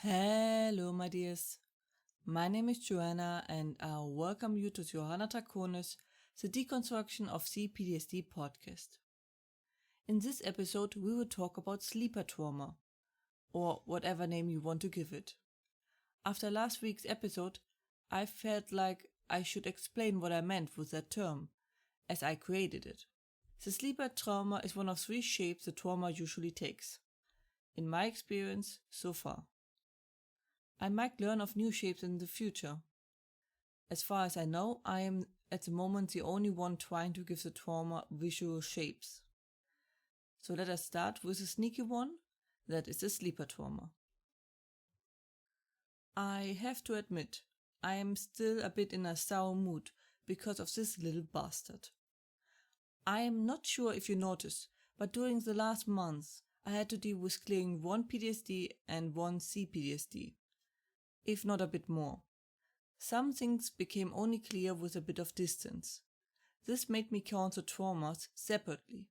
Hello, my dears. My name is Joanna, and I welcome you to Johanna Draconis, the Deconstruction of C-PTSD podcast. In this episode, we will talk about sleeper trauma, or whatever name you want to give it. After last week's episode, I felt like I should explain what I meant with that term, as I created it. The sleeper trauma is one of three shapes the trauma usually takes, in my experience so far. I might learn of new shapes in the future. As far as I know, I am at the moment the only one trying to give the trauma visual shapes. So let us start with a sneaky one, that is the sleeper trauma. I have to admit, I am still a bit in a sour mood because of this little bastard. I am not sure if you noticed, but during the last months, I had to deal with clearing one PTSD and one C-PTSD. If not a bit more. Some things became only clear with a bit of distance. This made me count the traumas separately.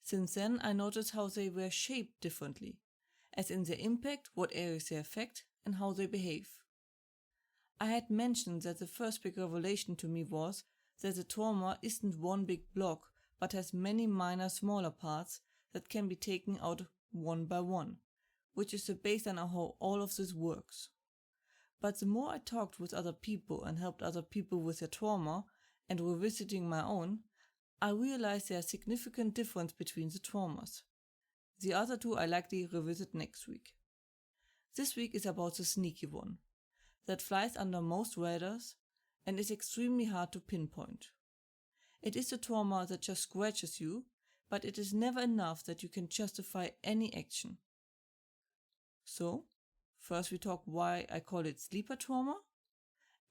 Since then, I noticed how they were shaped differently, as in their impact, what areas they affect, and how they behave. I had mentioned that the first big revelation to me was that the trauma isn't one big block, but has many minor smaller parts that can be taken out one by one, which is the baseline of how all of this works. But the more I talked with other people and helped other people with their trauma and revisiting my own, I realized there are significant difference between the traumas. The other two I likely revisit next week. This week is about the sneaky one, that flies under most radars and is extremely hard to pinpoint. It is a trauma that just scratches you, but it is never enough that you can justify any action. So, first we talk why I call it sleeper trauma,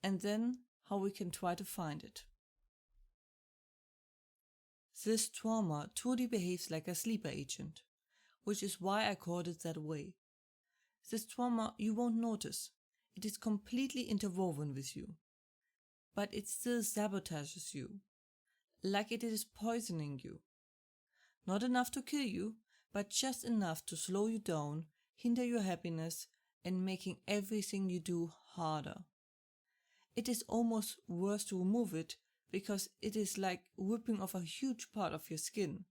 and then how we can try to find it. This trauma truly behaves like a sleeper agent, which is why I called it that way. This trauma you won't notice. It is completely interwoven with you. But it still sabotages you, like it is poisoning you. Not enough to kill you, but just enough to slow you down, hinder your happiness, and making everything you do harder. It is almost worse to remove it because it is like ripping off a huge part of your skin,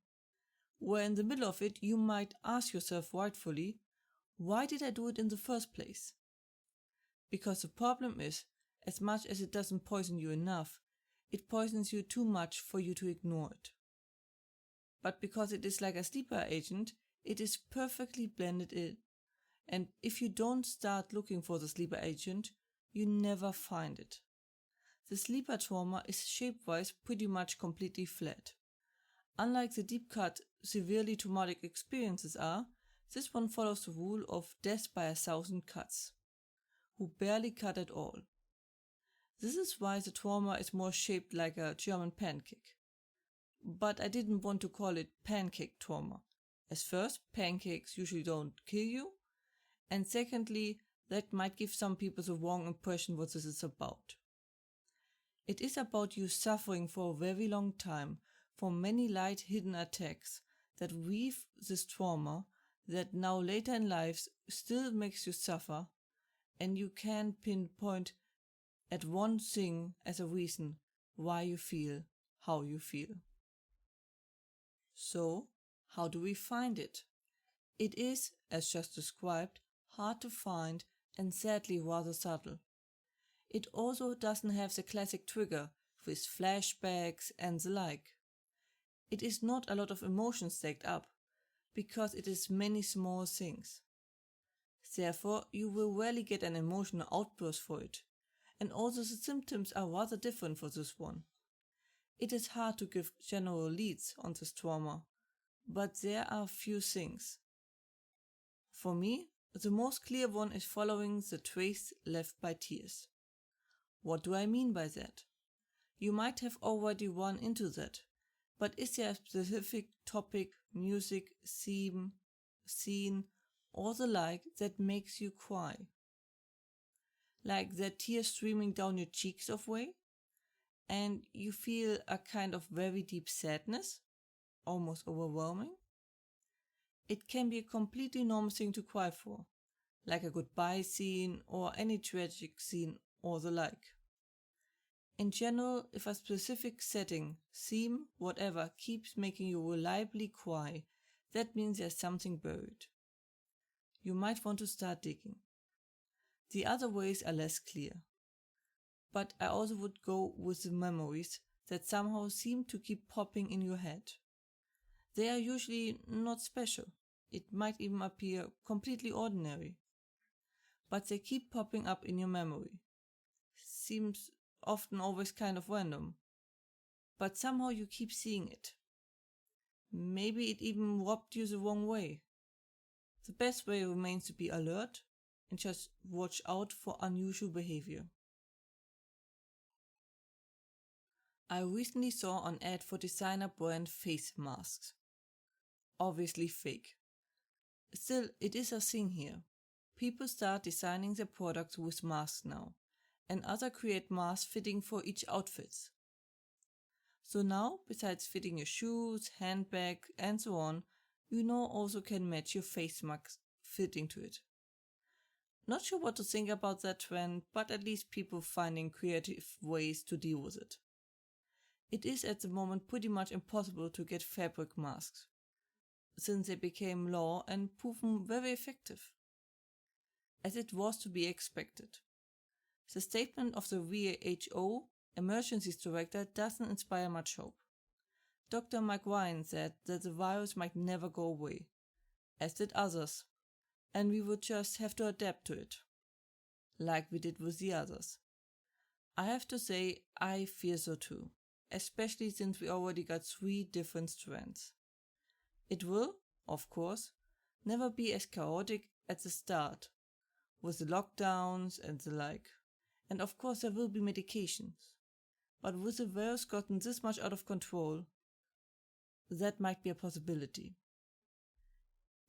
where in the middle of it you might ask yourself rightfully, why did I do it in the first place? Because the problem is, as much as it doesn't poison you enough, it poisons you too much for you to ignore it. But because it is like a sleeper agent, it is perfectly blended in. And if you don't start looking for the sleeper agent, you never find it. The sleeper trauma is shape-wise pretty much completely flat. Unlike the deep-cut, severely traumatic experiences are, this one follows the rule of death by 1,000 cuts, who barely cut at all. This is why the trauma is more shaped like a German pancake. But I didn't want to call it pancake trauma, as first, pancakes usually don't kill you, and secondly, that might give some people the wrong impression what this is about. It is about you suffering for a very long time from many light hidden attacks that weave this trauma that now later in life still makes you suffer, and you can pinpoint at one thing as a reason why you feel how you feel. So, how do we find it? It is, as just described, hard to find and sadly rather subtle. It also doesn't have the classic trigger with flashbacks and the like. It is not a lot of emotions stacked up, because it is many small things. Therefore, you will rarely get an emotional outburst for it, and also the symptoms are rather different for this one. It is hard to give general leads on this trauma, but there are few things. For me, the most clear one is following the trace left by tears. What do I mean by that? You might have already run into that, but is there a specific topic, music, theme, scene, or the like that makes you cry? Like that tears streaming down your cheeks of way, and you feel a kind of very deep sadness, almost overwhelming? It can be a completely normal thing to cry for, like a goodbye scene or any tragic scene or the like. In general, if a specific setting, theme, whatever keeps making you reliably cry, that means there's something buried. You might want to start digging. The other ways are less clear. But I also would go with the memories that somehow seem to keep popping in your head. They are usually not special. It might even appear completely ordinary. But they keep popping up in your memory. Seems often always kind of random. But somehow you keep seeing it. Maybe it even rubbed you the wrong way. The best way remains to be alert and just watch out for unusual behavior. I recently saw an ad for designer brand face masks. Obviously fake. Still, it is a thing here. People start designing their products with masks now, and others create masks fitting for each outfit. So now, besides fitting your shoes, handbag, and so on, you now also can match your face mask fitting to it. Not sure what to think about that trend, but at least people finding creative ways to deal with it. It is at the moment pretty much impossible to get fabric masks, since they became law and proven very effective. As it was to be expected. The statement of the WHO Emergencies Director doesn't inspire much hope. Dr. Mike Ryan said that the virus might never go away, as did others, and we would just have to adapt to it, like we did with the others. I have to say, I fear so too, especially since we already got 3 different strands. It will, of course, never be as chaotic at the start, with the lockdowns and the like. And of course there will be medications. But with the virus gotten this much out of control, that might be a possibility.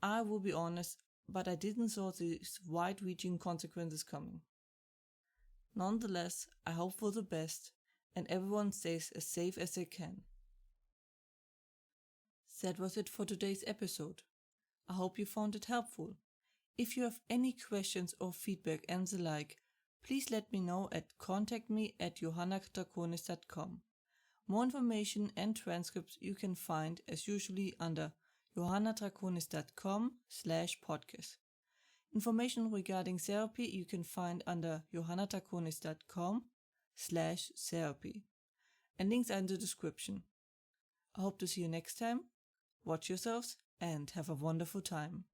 I will be honest, but I didn't saw these wide-reaching consequences coming. Nonetheless, I hope for the best and everyone stays as safe as they can. That was it for today's episode. I hope you found it helpful. If you have any questions or feedback and the like, please let me know at contactme@johannadraconis.com. More information and transcripts you can find as usually under johannadraconis.com/podcast. Information regarding therapy you can find under johannadraconis.com/therapy. And links are in the description. I hope to see you next time. Watch yourselves and have a wonderful time.